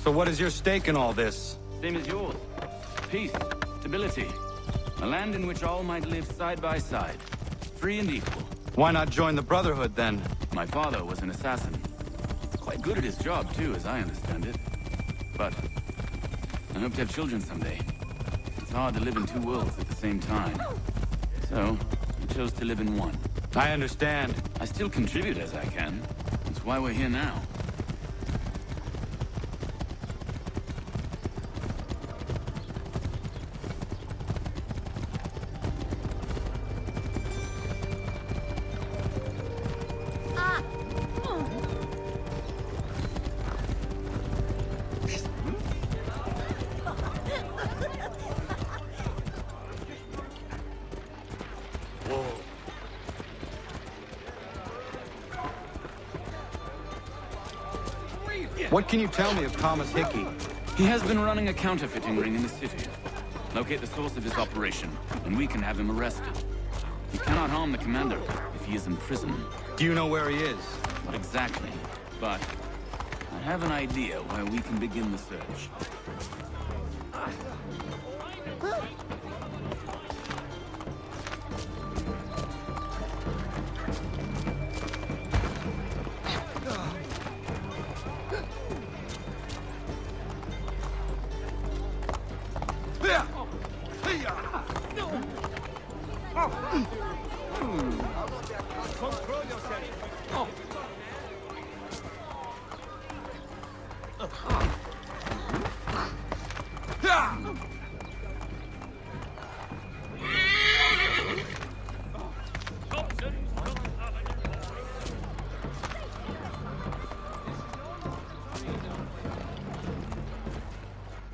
So what is your stake in all this? Same as yours. Peace, stability. A land in which all might live side by side. Free and equal. Why not join the Brotherhood, then? My father was an assassin. Quite good at his job, too, as I understand it. But I hope to have children someday. It's hard to live in two worlds at the same time. So, I chose to live in one. I understand. I still contribute as I can. That's why we're here now. What can you tell me of Thomas Hickey? He has been running a counterfeiting ring in the city. Locate the source of his operation, and we can have him arrested. We cannot harm the commander if he is in prison. Do you know where he is? Not exactly, but I have an idea where we can begin the search.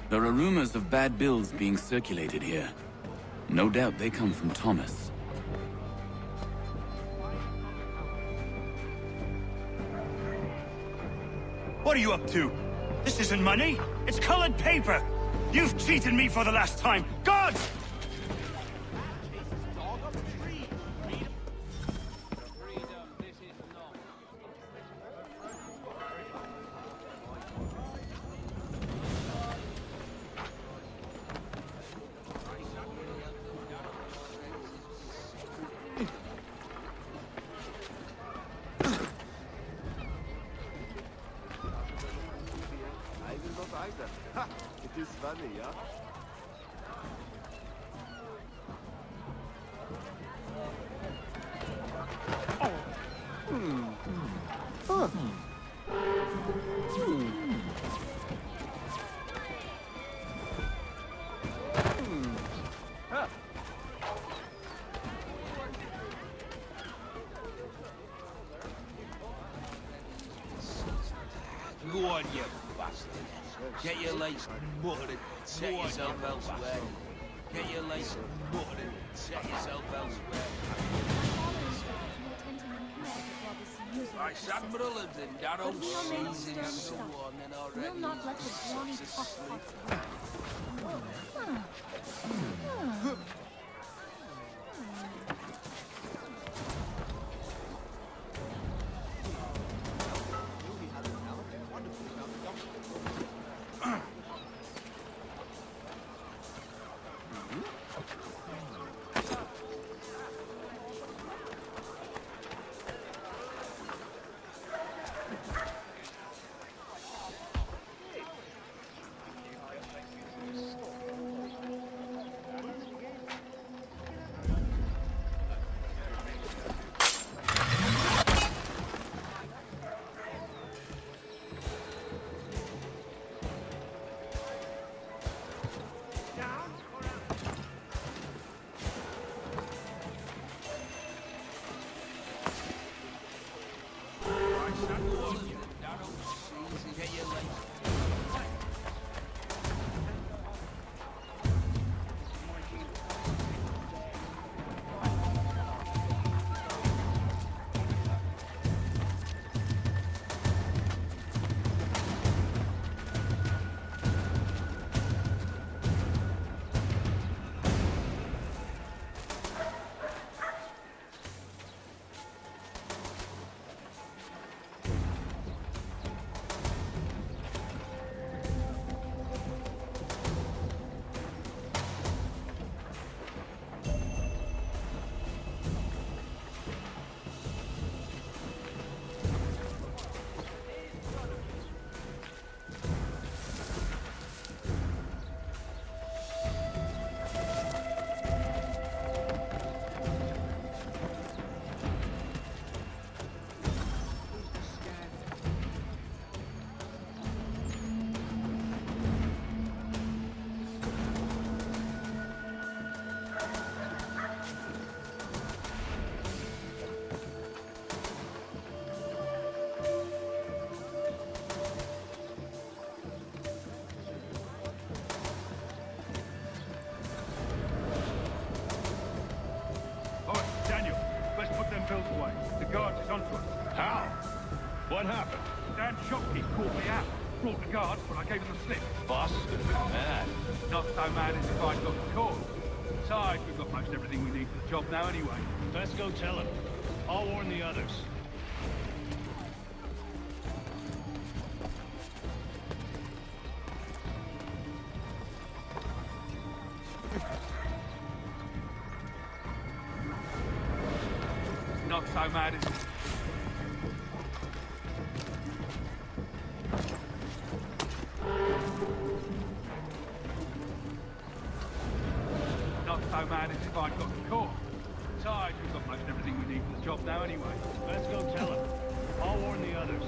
There are rumors of bad bills being circulated here. No doubt they come from Thomas. What are you up to? This isn't money. It's colored paper. You've cheated me for the last time. Gods! Ha! It is funny, yeah? Go on, you bastard. Get your lace buttered and set yourself elsewhere. Get your lace buttered and set yourself elsewhere. Nice Admiral and Darrow Seas and so on and already. Will not let the brawny talk What happened? Dan's shopkeep called me out. Brought the guards, but I gave him the slip. Bastard, man. Not so mad as if I'd got the call. Besides, we've got most everything we need for the job now anyway. Let's go tell him. I'll warn the others. Not so mad as... Not so mad as if I'd got the call. Besides, we've got most everything we need for the job now anyway. Let's go tell him. I'll warn the others.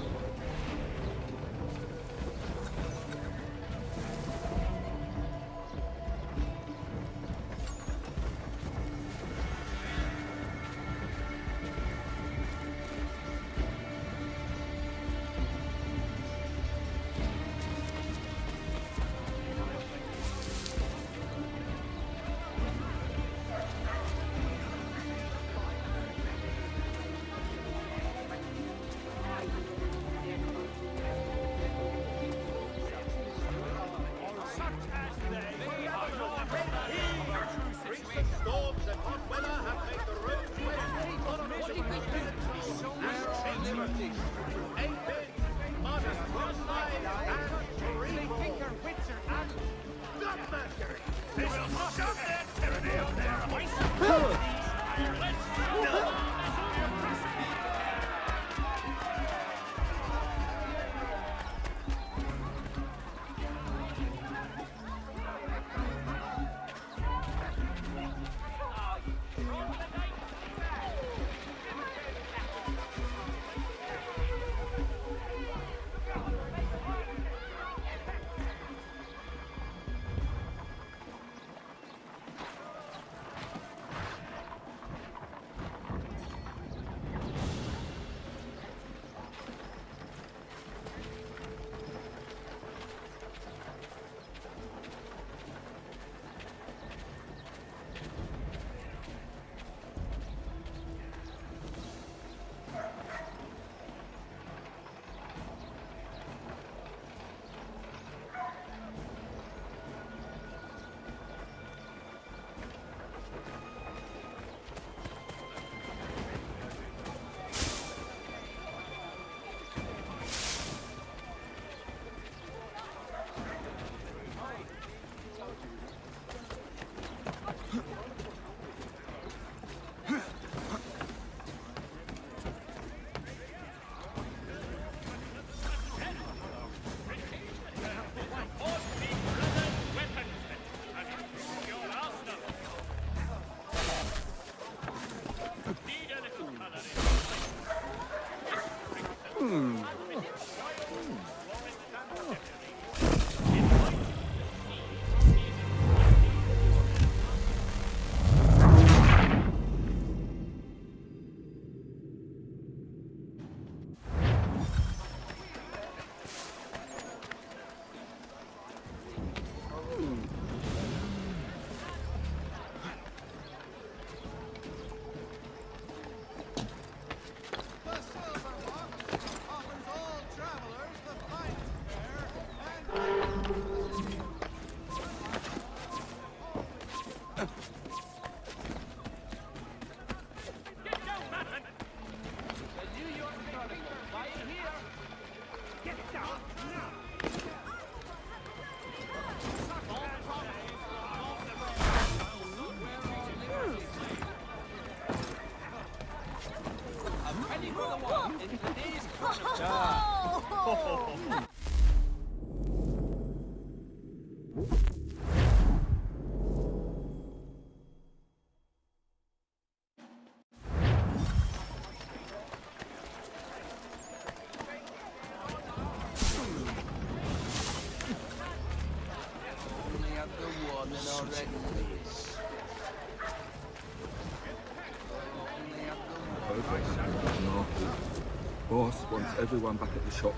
Boss wants everyone back at the shop.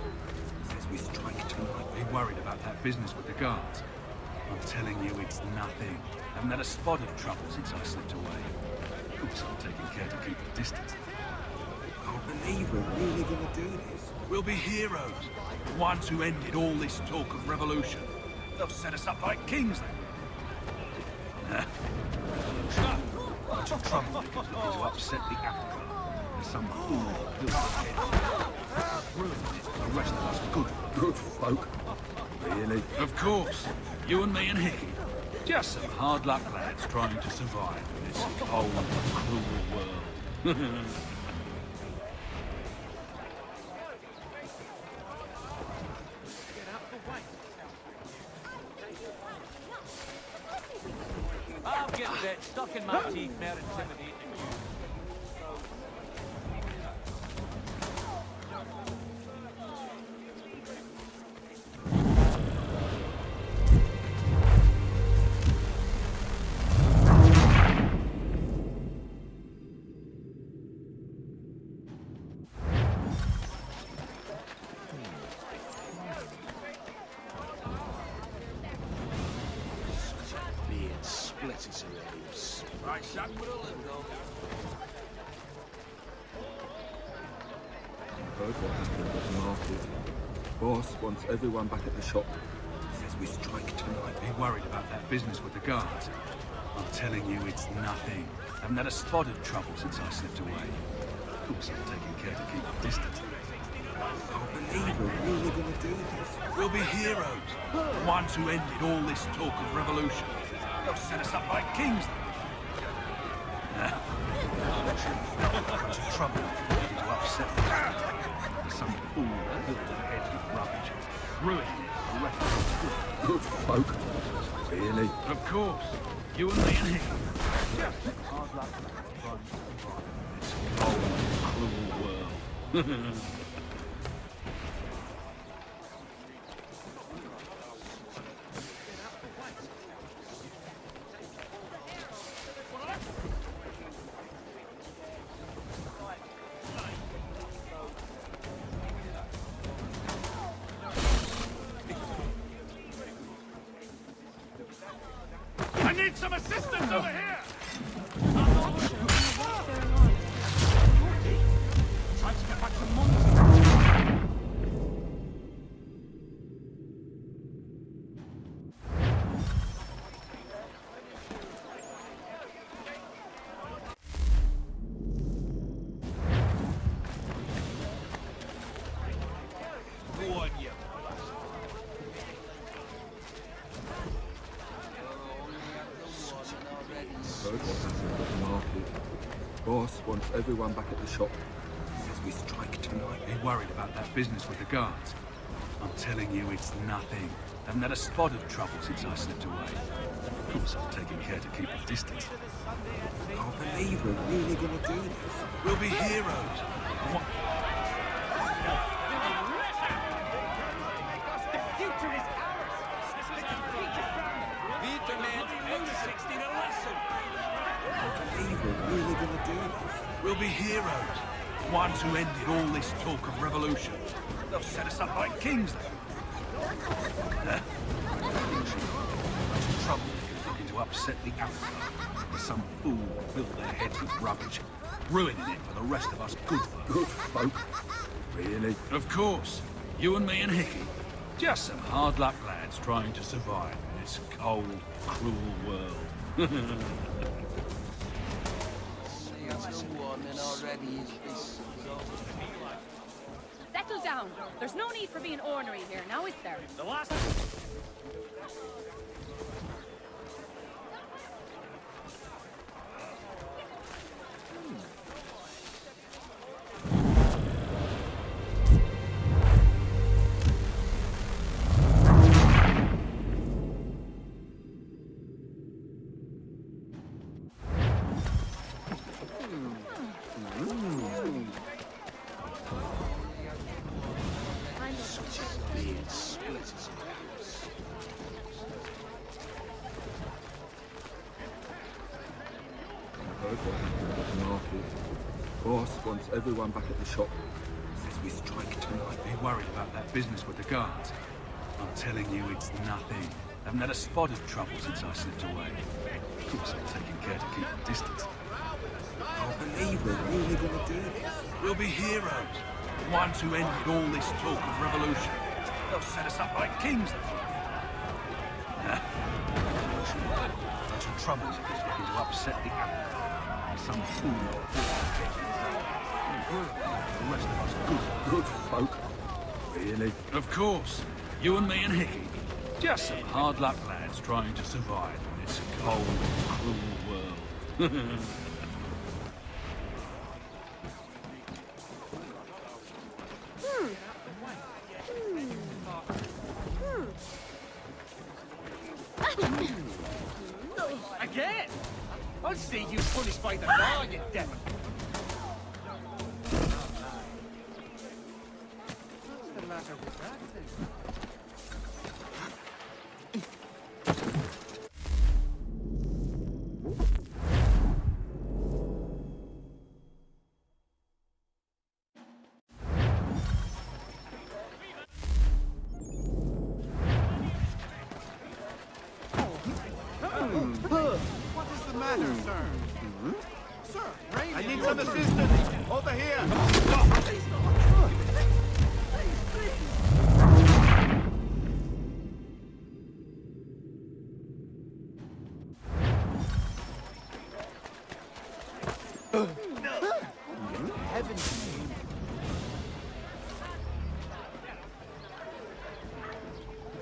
Says we strike tonight. Be worried about that business with the guards. I'm telling you, it's nothing. I haven't had a spot of trouble since I slipped away. Of course, I'm taking care to keep the distance. Can't believe we're really gonna do this. We'll be heroes. The ones who ended all this talk of revolution. They'll set us up like kings then. Bunch of troublemakers looking to upset the apple cart. Some fool built a head. Ruined it for the rest of us Good folk. Really? Of course. You and me and Hickey. Just some hard luck lads trying to survive in this cold, cruel world. I'll get that stuck in my teeth now intimidating you. Being split his ribs. Right, son, we'll let go. Heard what happened at the market. Boss wants everyone back at the shop. Says we strike tonight. Be worried about that business with the guards. I'm telling you, it's nothing. Haven't had a spot of trouble since I slipped away. Of course, I'm taking care to keep a distance. Can't believe we're really gonna do this. We'll be heroes. The ones who ended all this talk of revolution. They'll set us up like kings then. Bunch of trouble looking to upset the apple cart. Some fool built their heads with rubbish. Ruining it for the rest of us. Good folk. Really? Of course. You and me and him. Hard luck trying to survive this cold, cruel world. I need some assistance over here! Trying to get back to Monty. Go on, you. Heard what happened at the market. Boss wants everyone back at the shop. Says we strike tonight. Be worried about that business with the guards. I'm telling you, it's nothing. Haven't had a spot of trouble since I slipped away. Of course, I'm taking care to keep a distance. Can't believe we're really gonna do this. We'll be heroes. What? Can't believe we're really gonna do this. We'll be heroes. Ones who ended all this talk of revolution. They'll set us up like kings then. Bunch of troublemakers looking to upset the apple cart. Some fool built their heads with rubbish. Ruining it for the rest of us good folk. Good folk. Really? Of course. You and me and Hickey. Just some hard luck lads trying to survive in this cold, cruel world. Settle down. There's no need for being ornery here, now is there? The last... Heard what happened at the market. Boss wants everyone back at the shop. Says we strike tonight. Be worried about that business with the guards. I'm telling you, it's nothing. Haven't had a spot of trouble since I slipped away. Of course, I'm taking care to keep a distance. Can't believe we're really gonna do this. We'll be heroes. The ones who ended all this talk of revolution. They'll set us up like kings. Huh? Bunch of troubles if he's looking to upset the apple. Some fool or the rest of us Good folk. Really? Of course. You and me and Hickey. Just some hard luck lads trying to survive in this cold, cruel world. Again? I'll see you punished by the law, you devil. What's the matter with that thing? What is the matter, sir? Sir, I need some assistance. Over here.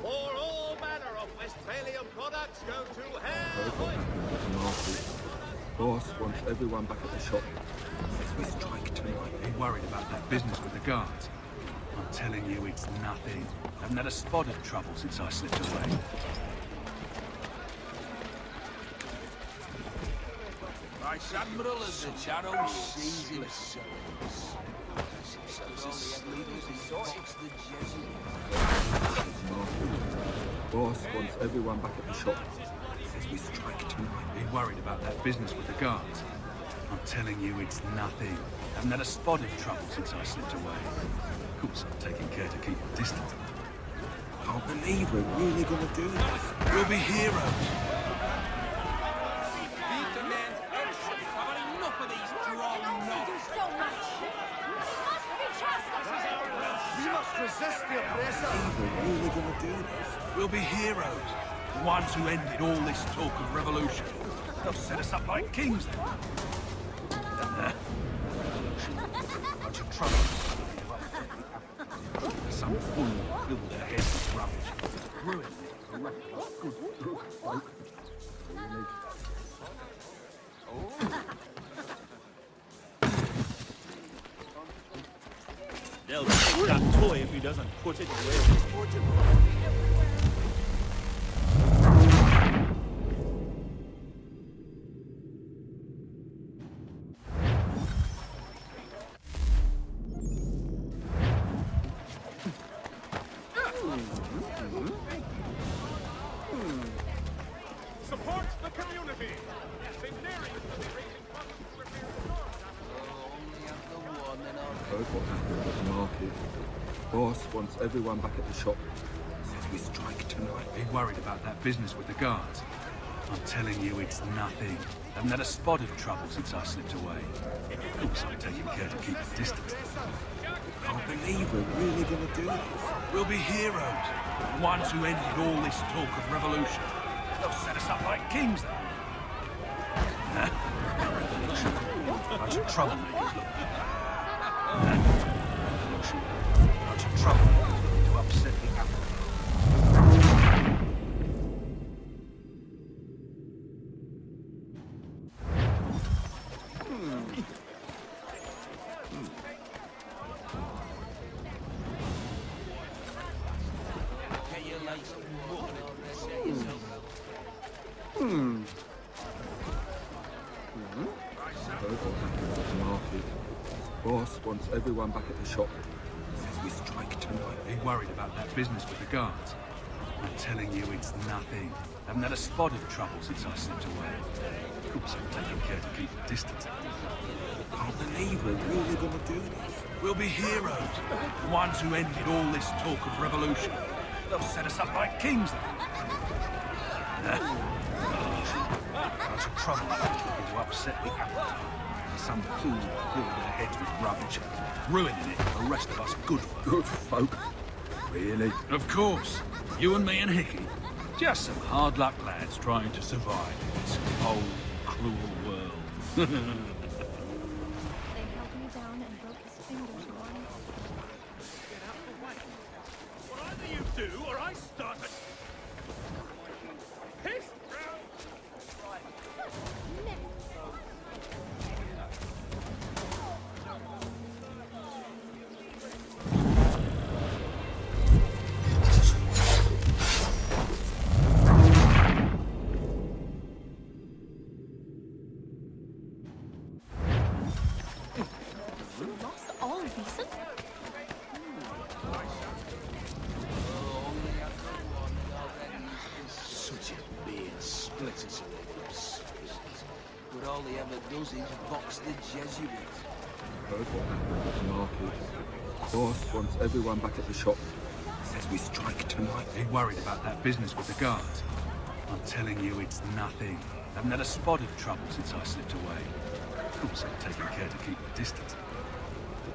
For all manner of Westphalian products go to hell. Boss wants everyone back at the shop. Says we strike tonight. Be worried about that business with the guards. I'm telling you, it's nothing. Haven't had a spot of trouble since I slipped away. Vice Admiral of the Shadow Seas in Surveillance. The Boss wants everyone back at the shop. Says we strike tonight. Be worried about that business with the guards. I'm telling you, it's nothing. Haven't had a spot of trouble since I slipped away. Of course, I'm taking care to keep a distance. Can't believe we're really gonna do this. We'll be heroes. Resist the oppressor. We're really gonna do this. We'll be heroes. The ones who ended all this talk of revolution. They'll set us up like kings then. Bunch of trouble. Some fool filled their heads with rubbish. Ruined the rest of us. Good folk. They'll take that toy if he doesn't put it away. Support the community. Signarians will be raising funds to repair the storm. Heard what happened at the market. Boss wants everyone back at the shop. Says we strike tonight. Be worried about that business with the guards. I'm telling you, it's nothing. Haven't had a spot of trouble since I slipped away. Of course, I'm taking care to keep a distance. Can't believe we're really gonna do this. We'll be heroes. The ones who ended all this talk of revolution. They'll set us up like kings then. Huh? Revolution. Bunch of troublemakers look. Revolution. Bunch of troublemakers looking to upset the apple. Get your legs mudded or set yourself up. Heard what happened at the market. Boss wants everyone back at the shop. Says we strike tonight. Be worried about that business with the guards. I'm telling you, it's nothing. Haven't had a spot of trouble since I slipped away. Of course, I'm taking care to keep a distance. Can't believe we're really gonna do this. We'll be heroes. The ones who ended all this talk of revolution. They'll set us up like kings then. Huh? Bunch bunch of troublemakers looking to upset the apple cart. Some fool fill their heads with rubbish, ruining it for the rest of us good folk. Good folk? Really? Of course. You and me and Hickey. Just some hard luck lads trying to survive in this cold, cruel world. They held me down and broke his fingers, Warren. Well, either you do, or I start it. Piss round. Lost all reason? Such a beard splitters lips. But all he ever does is box the Jesuit. Heard what happened at the market. Boss wants everyone back at the shop. Says we strike tonight. Be worried about that business with the guards. I'm telling you, it's nothing. Haven't had a spot of trouble since I slipped away. Of course, I'm taking care to keep the distance.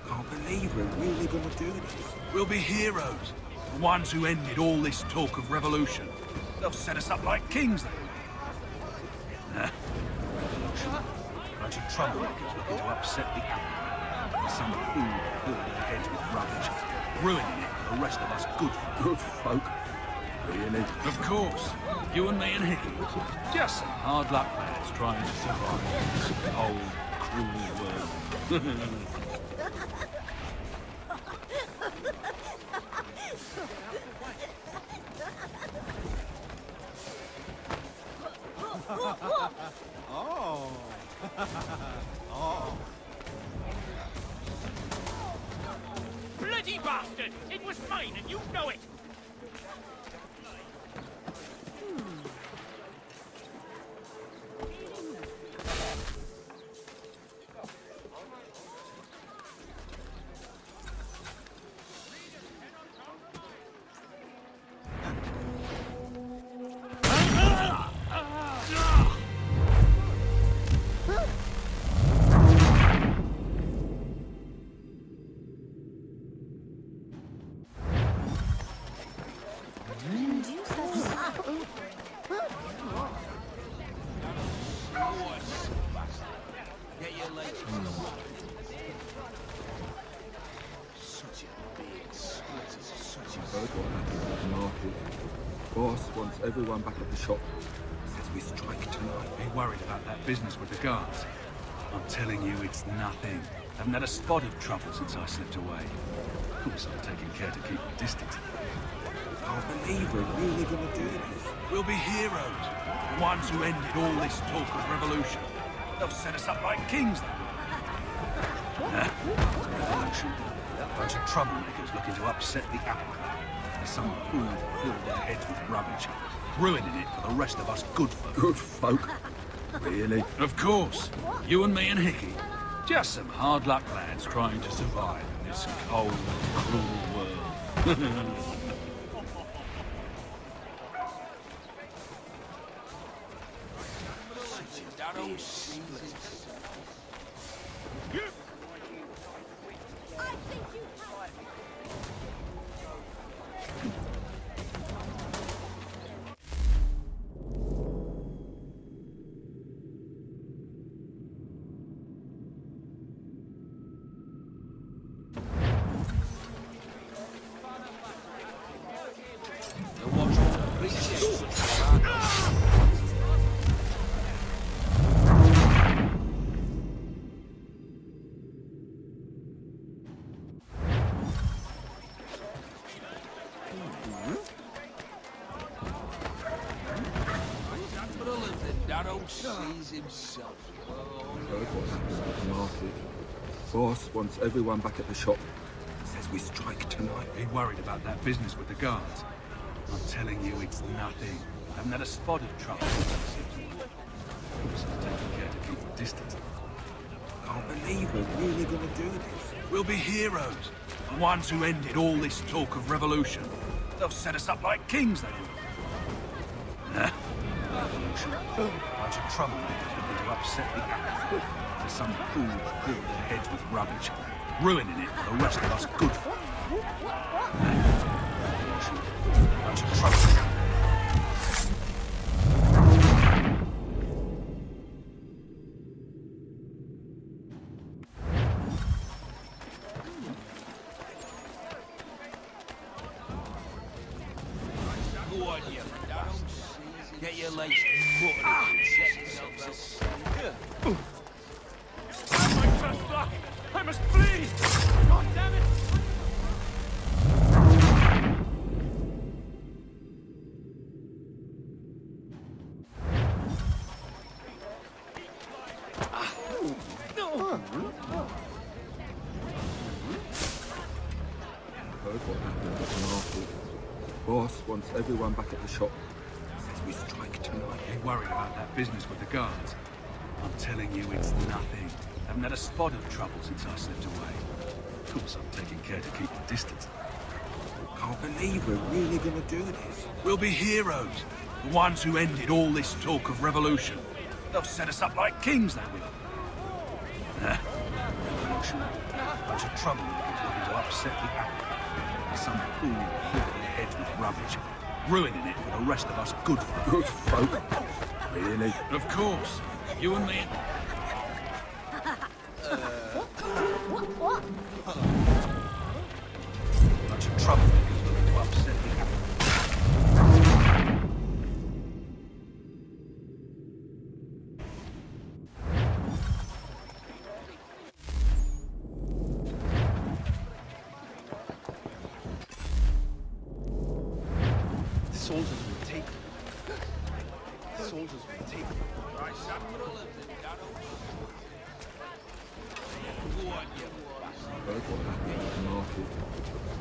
Can't believe we're really gonna do this. We'll be heroes. The ones who ended all this talk of revolution. They'll set us up like kings, they will. Revolution. A bunch of troublemakers looking to upset the apple cart. Some fool fill their heads with rubbish, ruining it for the rest of us good folk. Good folk? Really? Of course. You and me and Hickey. Just some hard luck lads trying to survive in this cold, cruel world. Oh. Oh. Bloody bastard! It was mine, and you know it! Get your legs. Such a beard splitters. Such a Heard what happened at the market. Boss wants everyone back at the shop. Says we strike tonight. Be worried about that business with the guards. I'm telling you, it's nothing. Haven't had a spot of trouble since I slipped away. Of course, I'm taking care to keep the distance. Can't believe we're really gonna do this. We'll be heroes. The ones who ended all this talk of revolution. They'll set us up like kings, they will. Revolution. A bunch of troublemakers looking to upset the apple cart. Some fool fill their heads with rubbish, ruining it for the rest of us good folk. Good folk? Really? Of course. You and me and Hickey. Just some hard luck lads trying to survive in this cold, cruel world. That old splitters. I think you The watchman appreciates such a Darrow sees himself. Heard what happened at the market. Boss wants everyone back at the shop. Says we strike tonight. Be worried about that business with the guards. I'm telling you, it's nothing. Haven't had a spot of trouble since I slipped away. Of course, I'm taking care to keep the distance. Can't believe we're really gonna do this. We'll be heroes. The ones who ended all this talk of revolution. They'll set us up like kings, they will. revolution. Bunch of troublemakers looking to upset the apple cart. To some fool fill their heads with rubbish, ruining it for the rest of us good folk. Revolution. Bunch of troublemakers. Go on, you get your legs buttered and set yourself out. My first luck! I must flee! God damn it! Heard what happened at Market. Boss wants everyone back at the shop. Says we strike tonight. Ain't worried about that business with the guards. I'm telling you, it's nothing. Haven't had a spot of trouble since I slipped away. Of course, I'm taking care to keep the distance. Can't believe we're really gonna do this. We'll be heroes. The ones who ended all this talk of revolution. They'll set us up like kings, they will. Revolution. Bunch of troublemakers looking to upset the apple cart. Some fool fill their heads with rubbish, ruining it for the rest of us good folk. Good folk? Really? Of course. You and me. Bunch of troublemakers looking to upset the apple cart. Soldiers will take them. Soldiers will take them. Right, some rollers and Darrows. Go on, you bastard. Heard what happened at Market.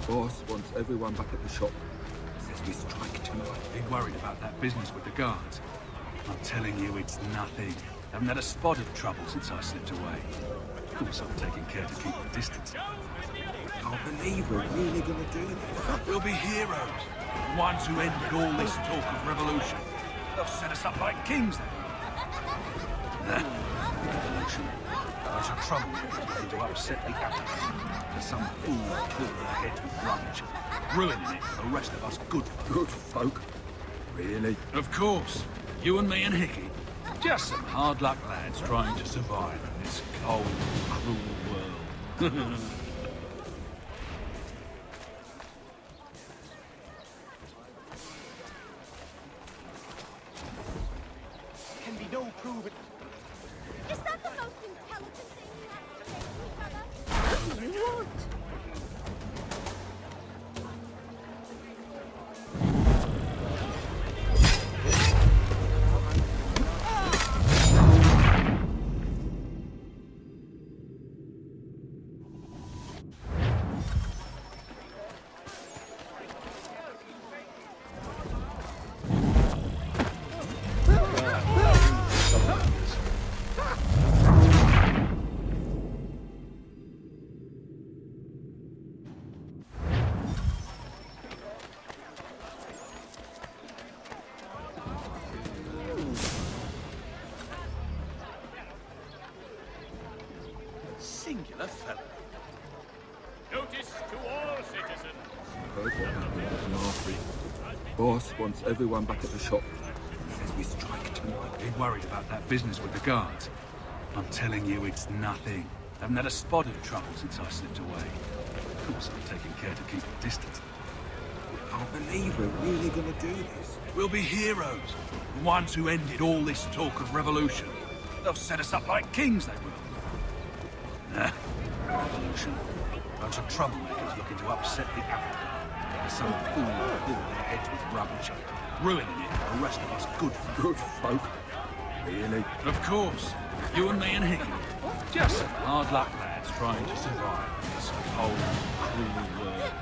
Boss wants everyone back at the shop. Says we strike tonight. Been worried about that business with the guards. I'm telling you, it's nothing. Haven't had a spot of trouble since I slipped away. Of course, I'm taking care to keep the distance. Can't believe we're really gonna do this. We'll be heroes. The ones who ended all this talk of revolution. They'll set us up like kings, they will. Revolution. Bunch of troublemakers looking to upset the apple cart. To some fool fill their heads with rubbish, ruining it for the rest of us good folk. Good folk? Really? Of course. You and me and Hickey. Just some hard luck lads trying to survive in this cold, cruel world. Can be no proving. Is that the most intelligent thing you have to say to each other? What do you want? Singular fellow. Notice to all citizens. Heard what happened at Market. Boss wants everyone back at the shop. Says we strike tonight. Been worried about that business with the guards. I'm telling you, it's nothing. Haven't had a spot of trouble since I slipped away. Of course, I'm taking care to keep the distance. Can't believe we're really gonna do this. We'll be heroes. The ones who ended all this talk of revolution. They'll set us up like kings, they will. Revolution. Bunch of troublemakers looking to upset the apple cart. Some fool fill their heads with rubbish, ruining it for the rest of us good folk. Good folk? Really? Of course. You and me and Hickey. Just some hard luck lads trying to survive in this cold, cruel world.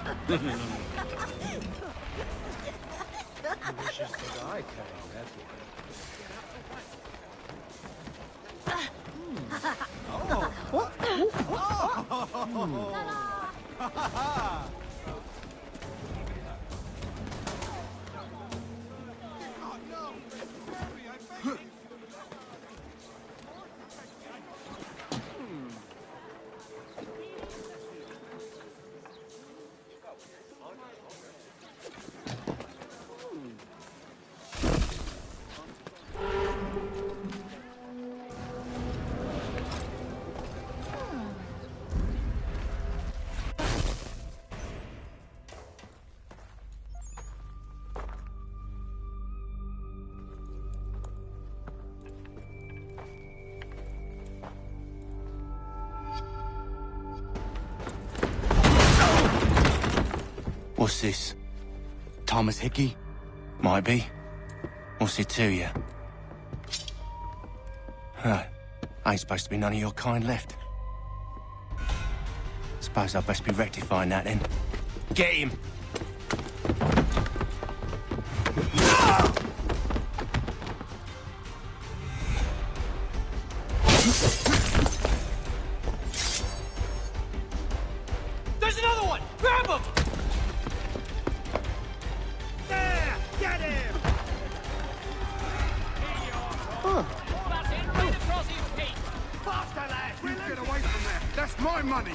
Wishes that I carry that way. What's this? Thomas Hickey? Might be. What's it to you? Huh. Ain't supposed to be none of your kind left. Suppose I'd best be rectifying that then. Get him! There's another one! Grab him! There! Get him! That's it, right across his feet. Faster, lad! You get away from there! That's my money!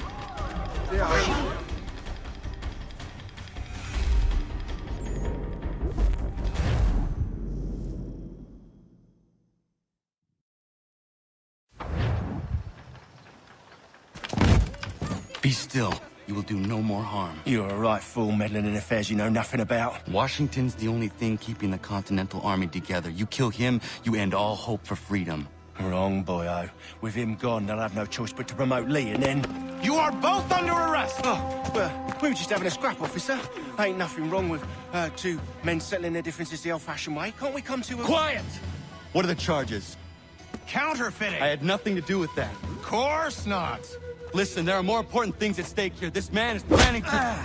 Be still. You will do no more harm. You're a right fool meddling in affairs you know nothing about. Washington's the only thing keeping the Continental Army together. You kill him, you end all hope for freedom. Wrong, boyo. With him gone, they'll have no choice but to promote Lee, and then... You are both under arrest! Oh, well, we were just having a scrap, officer. Ain't nothing wrong with two men settling their differences the old-fashioned way. Can't we come to a... Quiet! What are the charges? Counterfeiting! I had nothing to do with that. Course not! Listen, there are more important things at stake here. This man is planning to...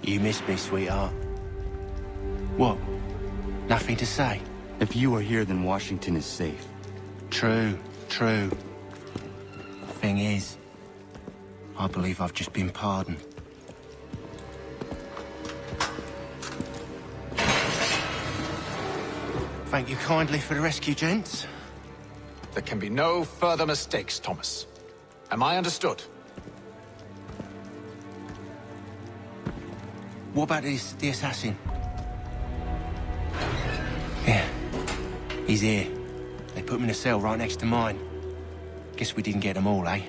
You missed me, sweetheart. What? Nothing to say? If you are here, then Washington is safe. True. Thing is, I believe I've just been pardoned. Thank you kindly for the rescue, gents. There can be no further mistakes, Thomas. Am I understood? What about the assassin? Yeah, he's here. They put him in a cell right next to mine. Guess we didn't get them all, eh?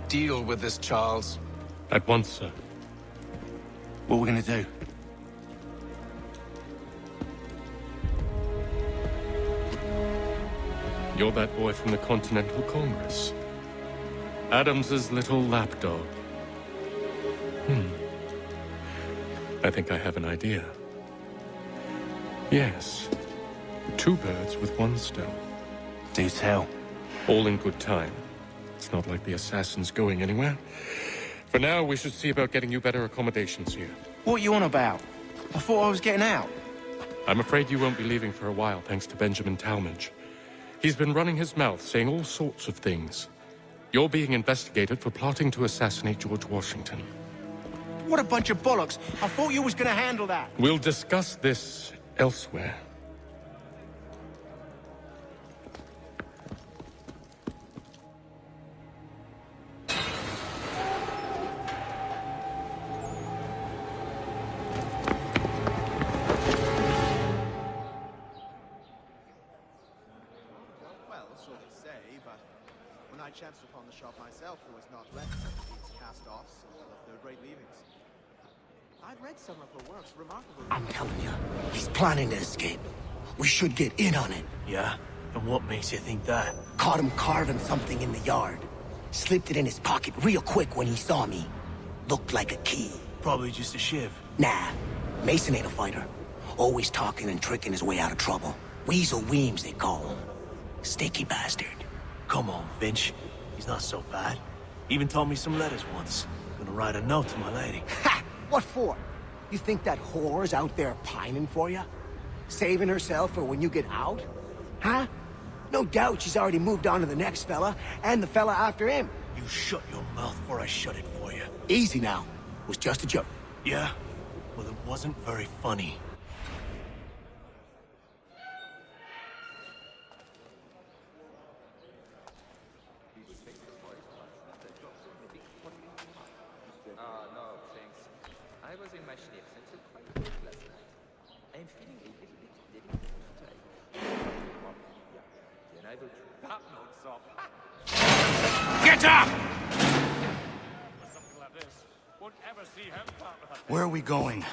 Deal with this, Charles. At once, sir. What we're gonna do? You're that boy from the Continental Congress. Adams's little lapdog. I think I have an idea. Yes. 2 birds with 1 stone. Do tell. All in good time. It's not like the assassin's going anywhere. For now, we should see about getting you better accommodations here. What are you on about? I thought I was getting out. I'm afraid you won't be leaving for a while, thanks to Benjamin Talmadge. He's been running his mouth, saying all sorts of things. You're being investigated for plotting to assassinate George Washington. What a bunch of bollocks. I thought you was gonna handle that. We'll discuss this elsewhere. Well, so they say, but when I chanced upon the shop myself, there was not left these cast-offs of the third-rate leavings. I'd read some of her works, remarkable. I'm telling you, he's planning to escape. We should get in on it. Yeah? And what makes you think that? Caught him carving something in the yard. Slipped it in his pocket real quick when he saw me. Looked like a key. Probably just a shiv. Nah, Mason ain't a fighter. Always talking and tricking his way out of trouble. Weasel Weems, they call him. Sticky bastard. Come on, Finch. He's not so bad. Even taught me some letters once. Gonna write a note to my lady. Ha! What for? You think that whore's out there pining for you? Saving herself for when you get out? Huh? No doubt she's already moved on to the next fella, and the fella after him. You shut your mouth before I shut it for you. Easy now. It was just a joke. Yeah? Well, it wasn't very funny. No, thanks. I was in my Schneebsen till quite late last night. I'm feeling a little bit tired. Then I will try. That notes up. Get up! Something like this. Won't ever see him part with a Where are we going?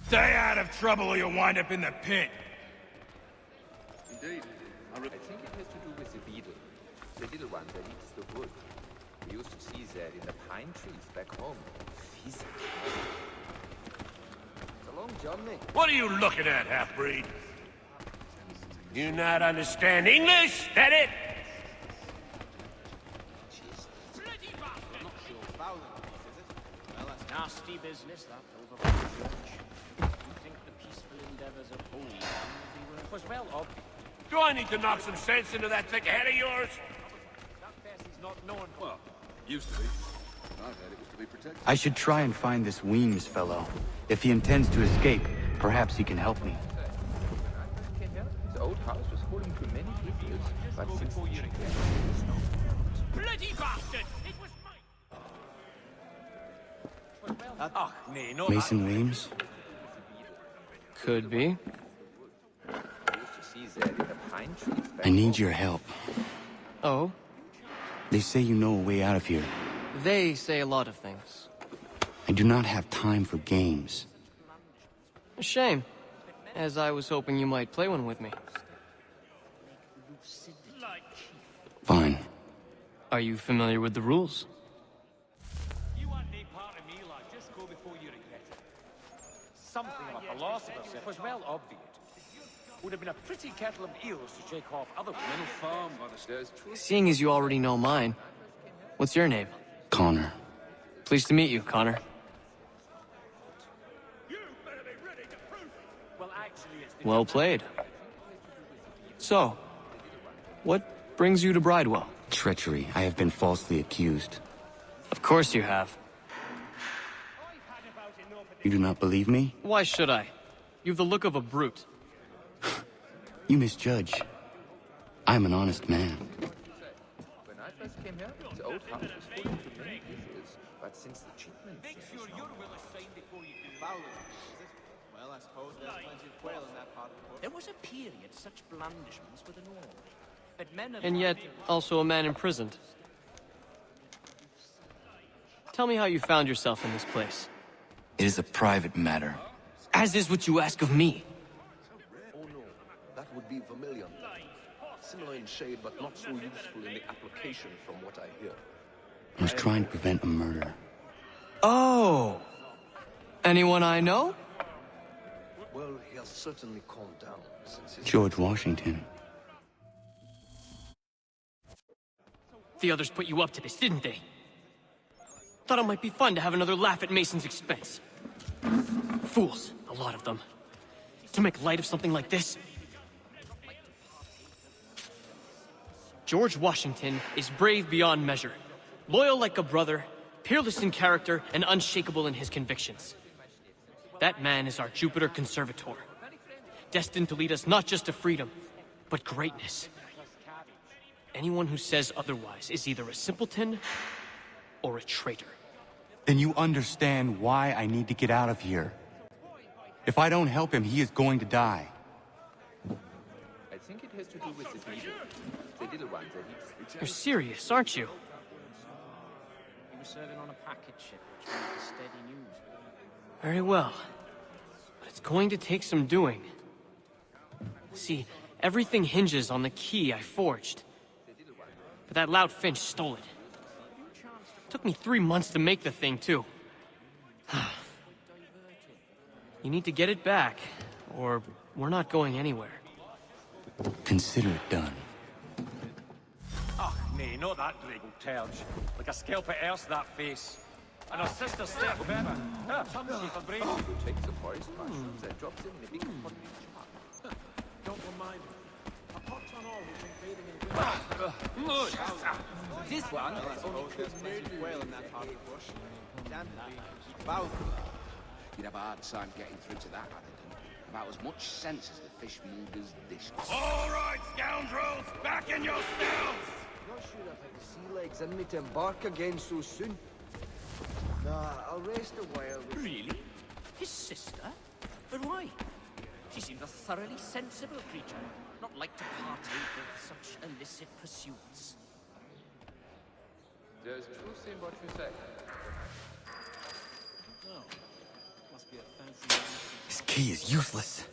Stay out of trouble or you'll wind up in the pit. Indeed. I think it has to do with the beetle. The little one that eats the wood. We used to see that in the pine trees back home. It's a long journey. What are you looking at, half-breed? You not understand English? That it? nasty business, that over by the church. You think the peaceful endeavors of Holy Land will be worth? Was well obvious. Do I need to knock some sense into that thick head of yours? That Bessie's not known. Well, used to be. I heard it was to be protected. I should try and find this Weems fellow. If he intends to escape, perhaps he can help me. The old house was holding to many visitors, but since Bloody bastard! It was mine! Mason Weems? Could be. I need your help. Oh? They say you know a way out of here. They say a lot of things. I do not have time for games. A shame, as I was hoping you might play one with me. Fine. Are you familiar with the rules? You want any part of me, like, just go before you regret it. Something of a philosopher said was well obvious. Would have been a pretty kettle of eels to shake off other women firm by the stairs. Seeing as you already know mine, what's your name? Connor. Pleased to meet you, Connor. Well, actually, it's the Well played. So, what brings you to Bridewell? Treachery. I have been falsely accused. Of course you have. You do not believe me? Why should I? You've the look of a brute. You misjudge. I'm an honest man. When I first came here, the old house was full of many visitors, but since the treatment... Make sure your will is signed before you do. Fowler, is it? Well, I suppose there's plenty of quail in that part of the bush. There was a period such blandishments were the norm. But men of And yet, also a man imprisoned. Tell me how you found yourself in this place. It is a private matter. As is what you ask of me. Oh no, that would be vermilion. Similar in shade, but not so useful in the application from what I hear. I was trying to prevent a murder. Oh! Anyone I know? Well, he has certainly calmed down since his... George Washington. The others put you up to this, didn't they? Thought it might be fun to have another laugh at Mason's expense. Fools, a lot of them. To make light of something like this. George Washington is brave beyond measure, loyal like a brother, peerless in character, and unshakable in his convictions. That man is our Jupiter Conservator, destined to lead us not just to freedom, but greatness. Anyone who says otherwise is either a simpleton or a traitor. Then you understand why I need to get out of here. If I don't help him, he is going to die. I think it has to do with the beetle. The little one that eats... You're serious, aren't you? He was serving on a packet ship, which meant steady news. Very well. But it's going to take some doing. See, everything hinges on the key I forged. But that lout Finch stole it. Took me 3 months to make the thing, too. You need to get it back, or we're not going anywhere. Consider it done. Ah, nay, not that draggle terge. Like a scalp at Erse, that face. And her sister Steph Better. Tumsy for brain. Who takes the forest mushrooms and drops them in a big pottery jar. Don't remind me. A pot's on all who's been bathing in This one Well, I suppose there's plenty of quail in that part of the bush. Damn it. Fowler. You'd have a hard time getting through to that Atherton. About as much sense as the fishmonger's dish. All right, scoundrels, back in your cells! Not sure I've had the sea legs in me to embark again so soon. Nah, I'll rest a while. Really? His sister? But why? She seems a thoroughly sensible creature, not like to partake of such illicit pursuits. There's truth in what you say. Oh, must be a fancy. This key is useless.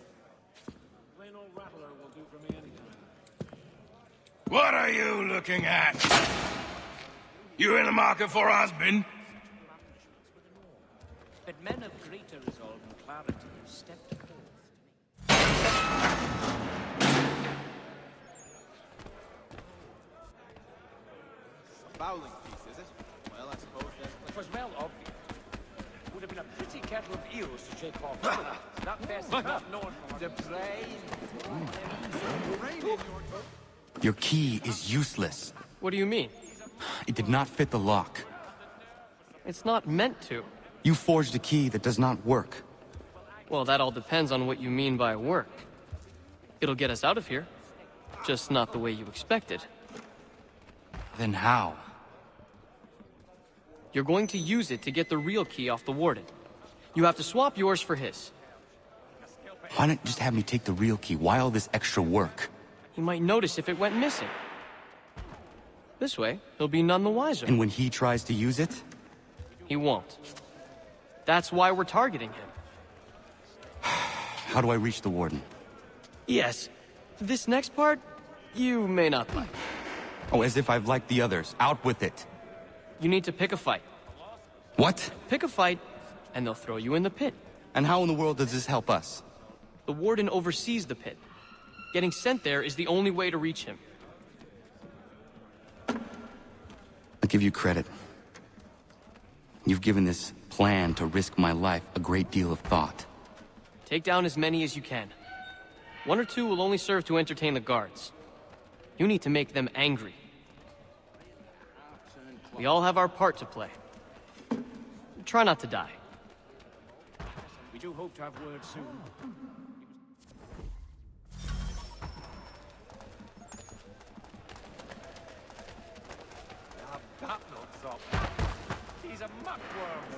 Plain old rattler will do for me anytime. What are you looking at? You in the market for husband? But men of greater resolve and clarity have stepped forth. A fowling piece, is it? Well, I suppose there's... It was well obvious. Would have been a pretty kettle of eels to shake off. That best is not known for The prey. Your key is useless. What do you mean? It did not fit the lock. It's not meant to. You forged a key that does not work. Well, that all depends on what you mean by work. It'll get us out of here. Just not the way you expected. Then how? You're going to use it to get the real key off the warden. You have to swap yours for his. Why not just have me take the real key? Why all this extra work? He might notice if it went missing. This way, he'll be none the wiser. And when he tries to use it? He won't. That's why we're targeting him. How do I reach the warden? Yes. This next part, you may not like. Oh, as if I've liked the others. Out with it. You need to pick a fight. What? Pick a fight, and they'll throw you in the pit. And how in the world does this help us? The warden oversees the pit. Getting sent there is the only way to reach him. I'll give you credit. You've given this plan to risk my life a great deal of thought. Take down as many as you can. One or two will only serve to entertain the guards. You need to make them angry. We all have our part to play. Try not to die. We do hope to have word soon. That looks up. He's a muckworm.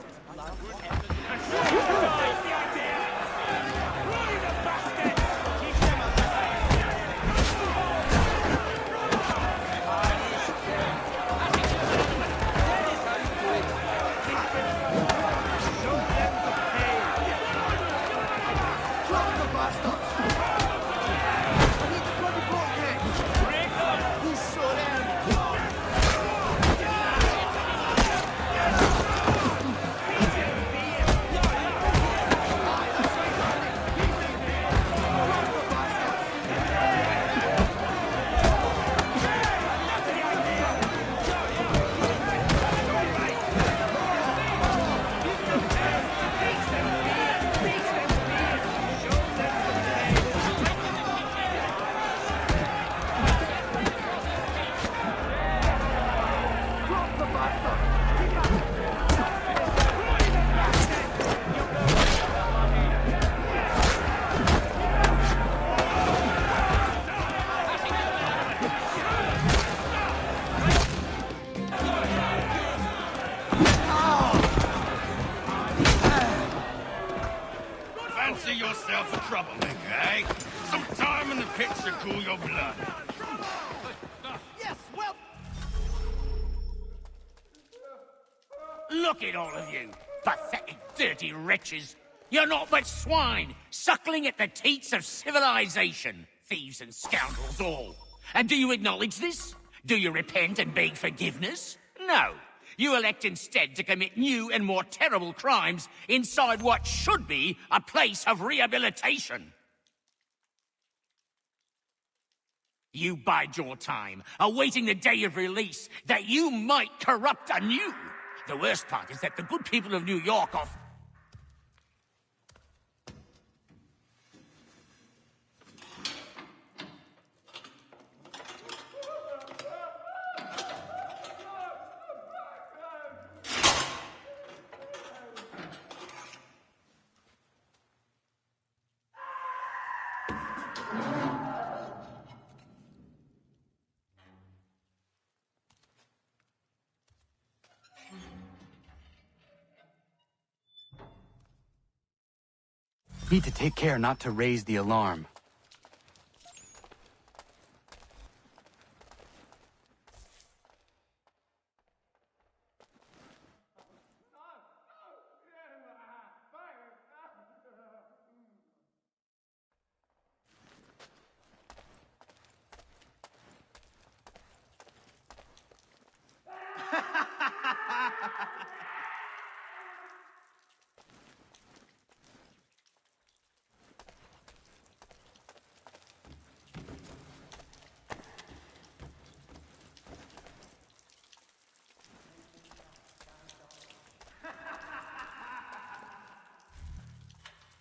Fancy yourself a troublemaker, eh? Some time in the pit should cool your blood. Yes, well... Look at all of you, pathetic, dirty wretches. You're not but swine, suckling at the teats of civilization. Thieves and scoundrels all. And do you acknowledge this? Do you repent and beg forgiveness? No. You elect instead to commit new and more terrible crimes inside what should be a place of rehabilitation. You bide your time, awaiting the day of release, that you might corrupt anew. The worst part is that the good people of New York are... Need to take care not to raise the alarm.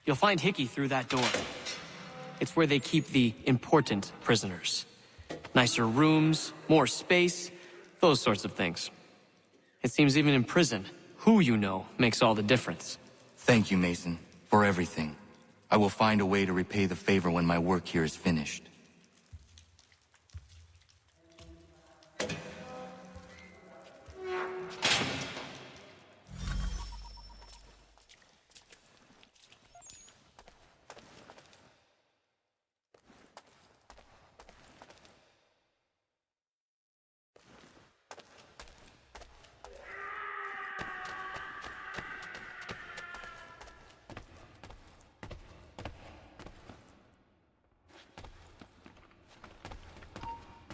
You'll find Hickey through that door. It's where they keep the important prisoners. Nicer rooms, more space, those sorts of things. It seems even in prison, who you know makes all the difference. Thank you, Mason, for everything. I will find a way to repay the favor when my work here is finished.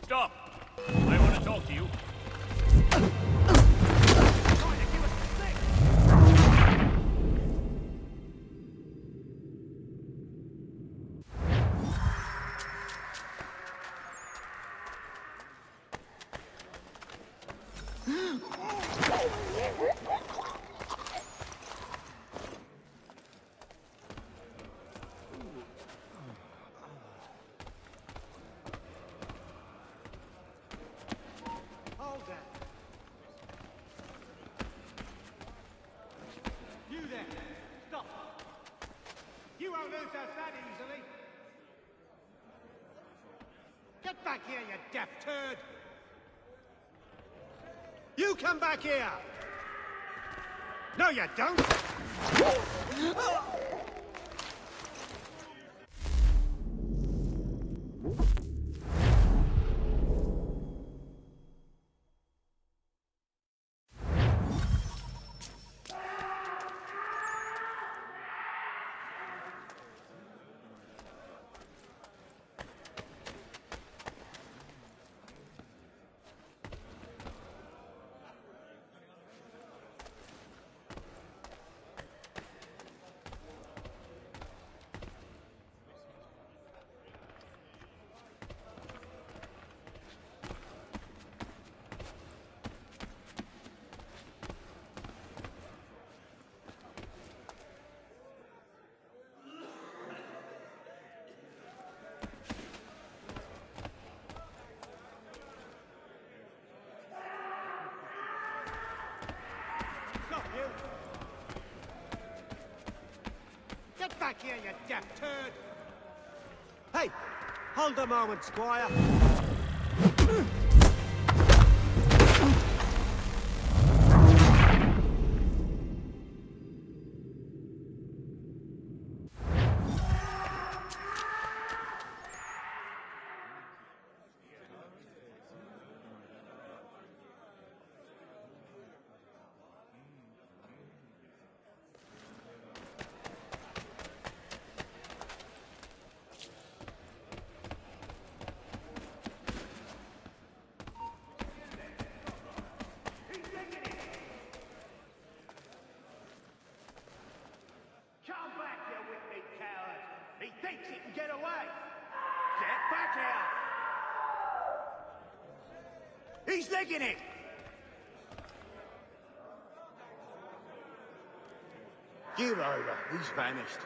Stop! I want to talk to you. Get back here, you deaf turd! You come back here! No, you don't! Get back here, you deaf turd! Hey! Hold a moment, Squire. He thinks he can get away! Get back here! He's licking it! Give over. He's vanished.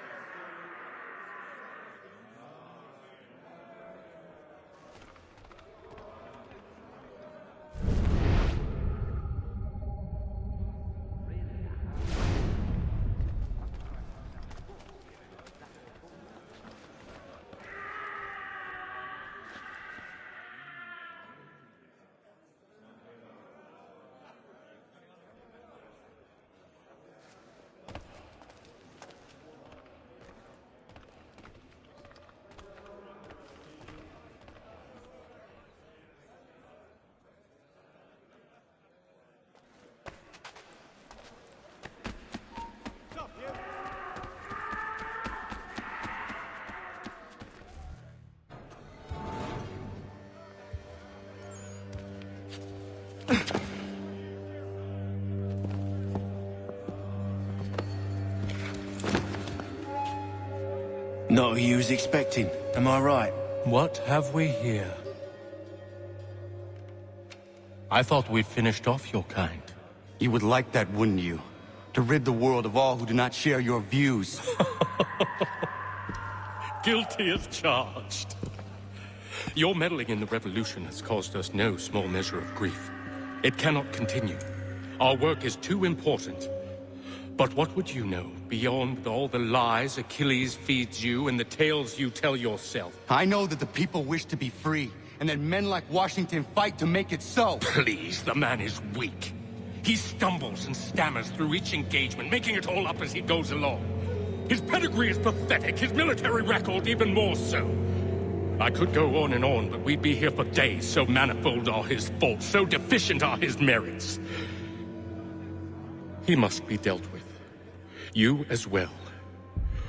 Not who you was expecting, am I right? What have we here? I thought we'd finished off your kind. You would like that, wouldn't you? To rid the world of all who do not share your views. Guilty as charged. Your meddling in the revolution has caused us no small measure of grief. It cannot continue. Our work is too important. But what would you know, beyond all the lies Achilles feeds you and the tales you tell yourself? I know that the people wish to be free, and that men like Washington fight to make it so. Please, the man is weak. He stumbles and stammers through each engagement, making it all up as he goes along. His pedigree is pathetic, his military record even more so. I could go on and on, but we'd be here for days, so manifold are his faults, so deficient are his merits. He must be dealt with. You as well.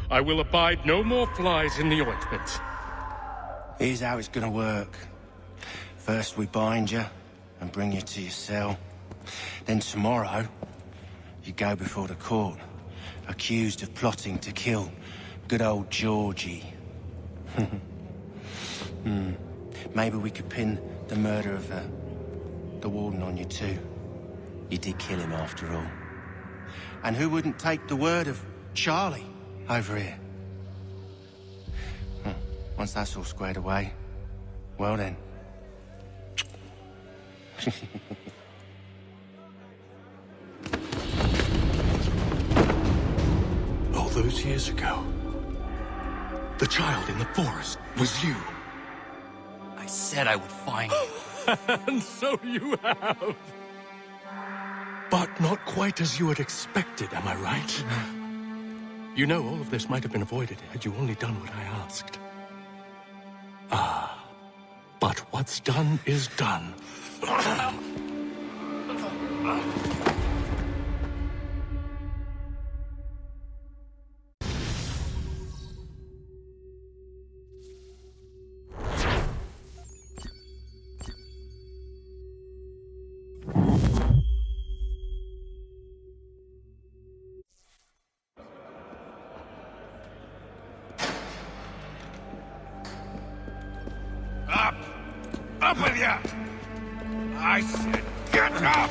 I will abide no more flies in the ointment. Here's how it's gonna work. First we bind you and bring you to your cell. Then tomorrow, you go before the court, accused of plotting to kill good old Georgie. Maybe we could pin the murder of the warden on you too. You did kill him after all. And who wouldn't take the word of Charlie over here? Once that's all squared away, well then. All those years ago, the child in the forest was you. I said I would find you. And so you have. But not quite as you had expected, am I right? You know, all of this might have been avoided had you only done what I asked. Ah, but what's done is done. Up! Up with ya! I said get up!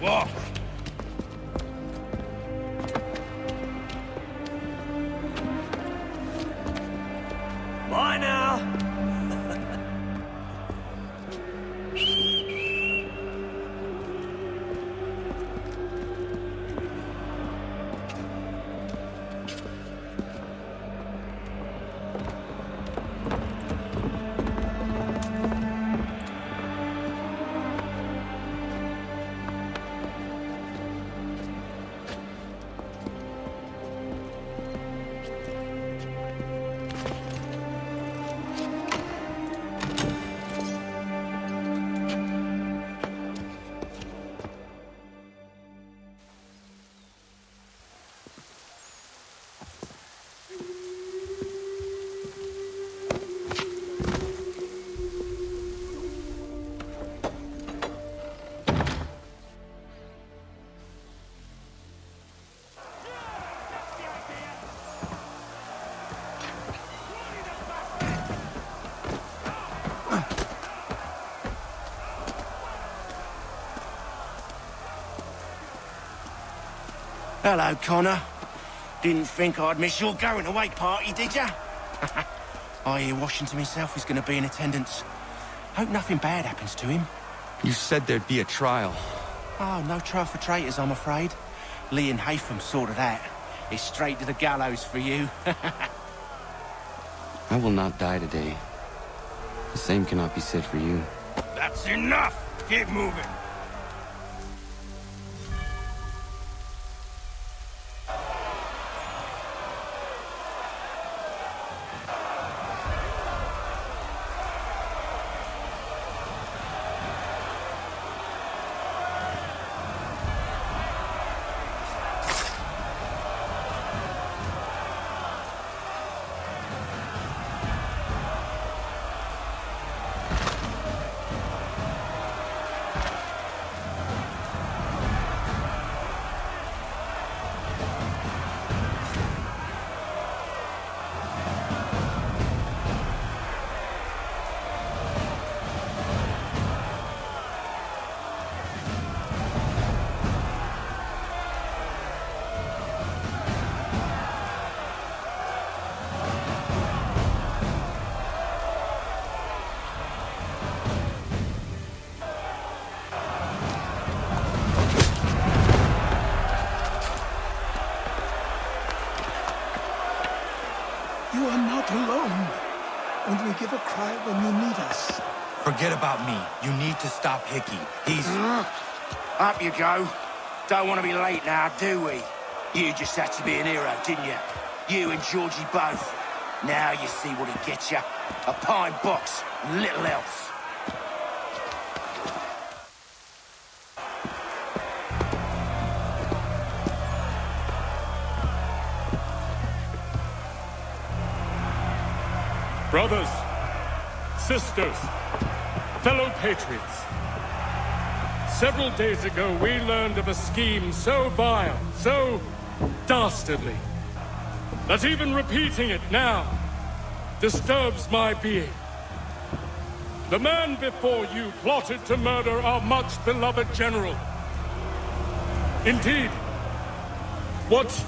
Walk! Bye now! Hello, Connor. Didn't think I'd miss your going-away party, did ya? I hear Washington himself is going to be in attendance. Hope nothing bad happens to him. You said there'd be a trial. Oh, no trial for traitors, I'm afraid. Lee and Haytham sorted that. It's straight to the gallows for you. I will not die today. The same cannot be said for you. That's enough! Keep moving! Only give a cry when you need us. Forget about me. You need to stop Hickey. He's... Up you go. Don't want to be late now, do we? You just had to be an hero, didn't you? You and Georgie both. Now you see what it gets you. A pine box, little else. Brothers, sisters, fellow patriots. Several days ago, we learned of a scheme so vile, so dastardly, that even repeating it now disturbs my being. The man before you plotted to murder our much-beloved general. Indeed, what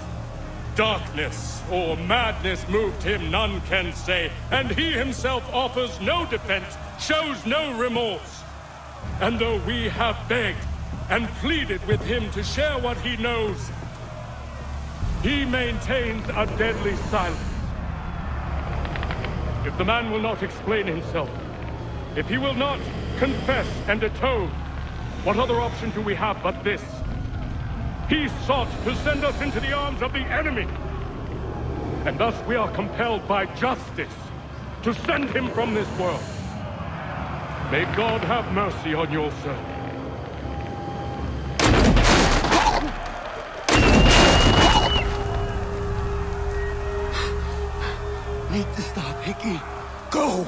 darkness or madness moved him, none can say, and he himself offers no defense, shows no remorse. And though we have begged and pleaded with him to share what he knows, he maintains a deadly silence. If the man will not explain himself, if he will not confess and atone, what other option do we have but this? He sought to send us into the arms of the enemy. And thus we are compelled by justice to send him from this world. May God have mercy on your servant. Need to stop Hickey. Go!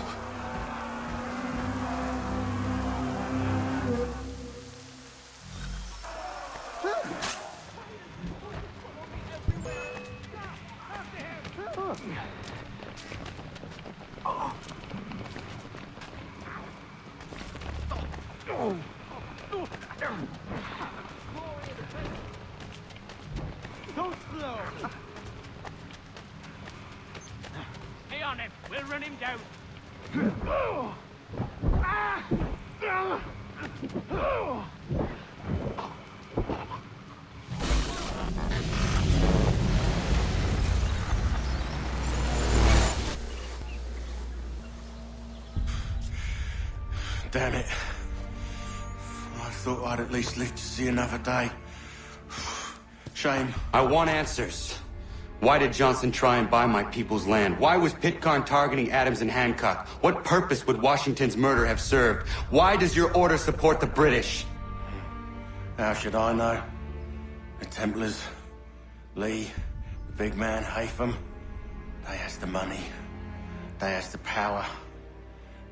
Don't slow. Stay on him. We'll run him down. Damn it. I thought I'd at least live to see another day. Shame. I want answers. Why did Johnson try and buy my people's land? Why was Pitcairn targeting Adams and Hancock? What purpose would Washington's murder have served? Why does your order support the British? How should I know? The Templars, Lee, the big man, Haytham, they has the money. They has the power.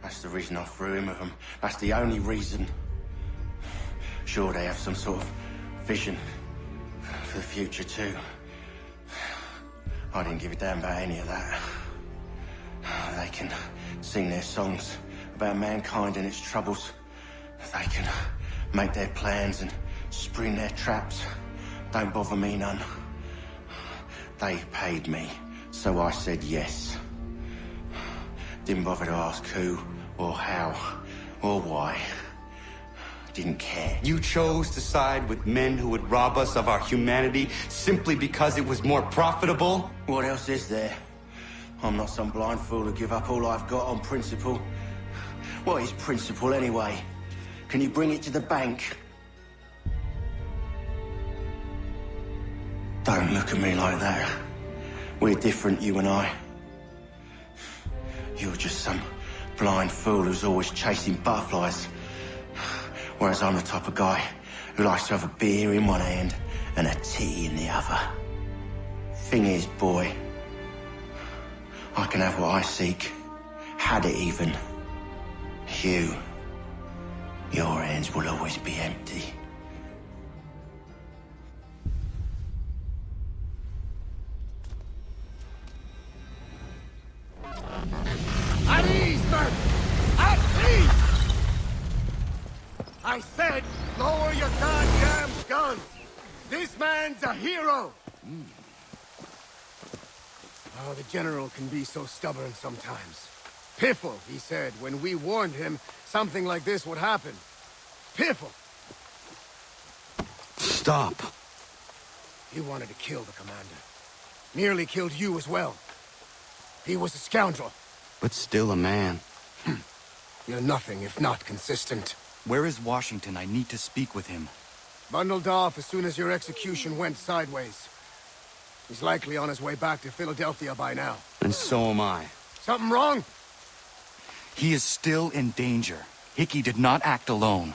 That's the reason I threw in with them. That's the only reason. Sure, they have some sort of vision for the future, too. I didn't give a damn about any of that. They can sing their songs about mankind and its troubles. They can make their plans and spring their traps. Don't bother me none. They paid me, so I said yes. Didn't bother to ask who, or how, or why. Didn't care. You chose to side with men who would rob us of our humanity simply because it was more profitable? What else is there? I'm not some blind fool to give up all I've got on principle. What is principle anyway? Can you bring it to the bank? Don't look at me like that. We're different, you and I. You're just some blind fool who's always chasing butterflies. Whereas I'm the type of guy who likes to have a beer in one hand and a tea in the other. Thing is, boy, I can have what I seek. Had it even. Your hands will always be empty. At ease, men! At ease! I said, lower your goddamn guns! This man's a hero! Oh, the General can be so stubborn sometimes. Piffle, he said, when we warned him something like this would happen. Piffle! Stop. He wanted to kill the commander. Nearly killed you as well. He was a scoundrel. But still a man. You're nothing if not consistent. Where is Washington? I need to speak with him. Bundled off as soon as your execution went sideways. He's likely on his way back to Philadelphia by now. And so am I. Something wrong? He is still in danger. Hickey did not act alone.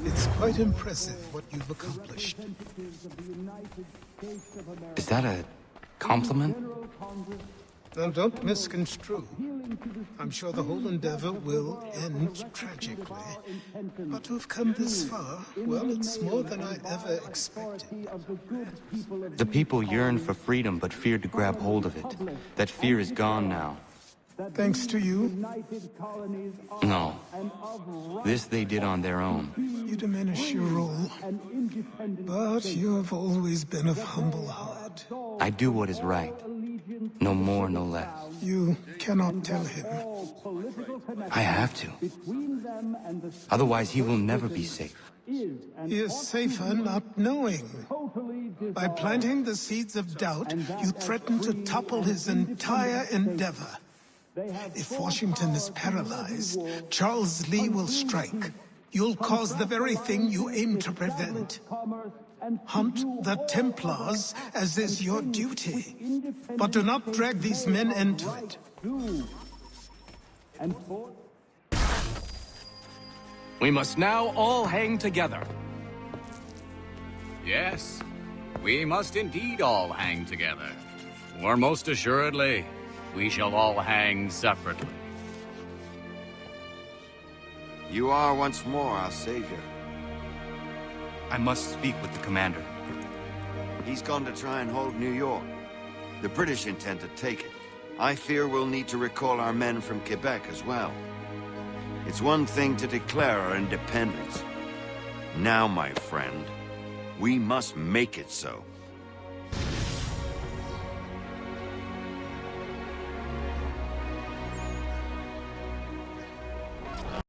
It's quite impressive what you've accomplished. Is that a compliment? Now, don't misconstrue. I'm sure the whole endeavor will end tragically. But to have come this far, well, it's more than I ever expected. The people yearn for freedom but feared to grab hold of it. That fear is gone now. Thanks to you? No. This they did on their own. You diminish your role. But you have always been of humble heart. I do what is right. No more, no less. You cannot tell him. I have to. Otherwise, he will never be safe. He is safer not knowing. By planting the seeds of doubt, you threaten to topple his entire endeavor. If Washington is paralyzed, Charles Lee will strike. You'll cause the very thing you aim to prevent. Hunt the Templars, as is your duty. But do not drag these men into it. We must now all hang together. Yes, we must indeed all hang together. Or most assuredly, we shall all hang separately. You are once more our savior. I must speak with the commander. He's gone to try and hold New York. The British intend to take it. I fear we'll need to recall our men from Quebec as well. It's one thing to declare our independence. Now, my friend, we must make it so.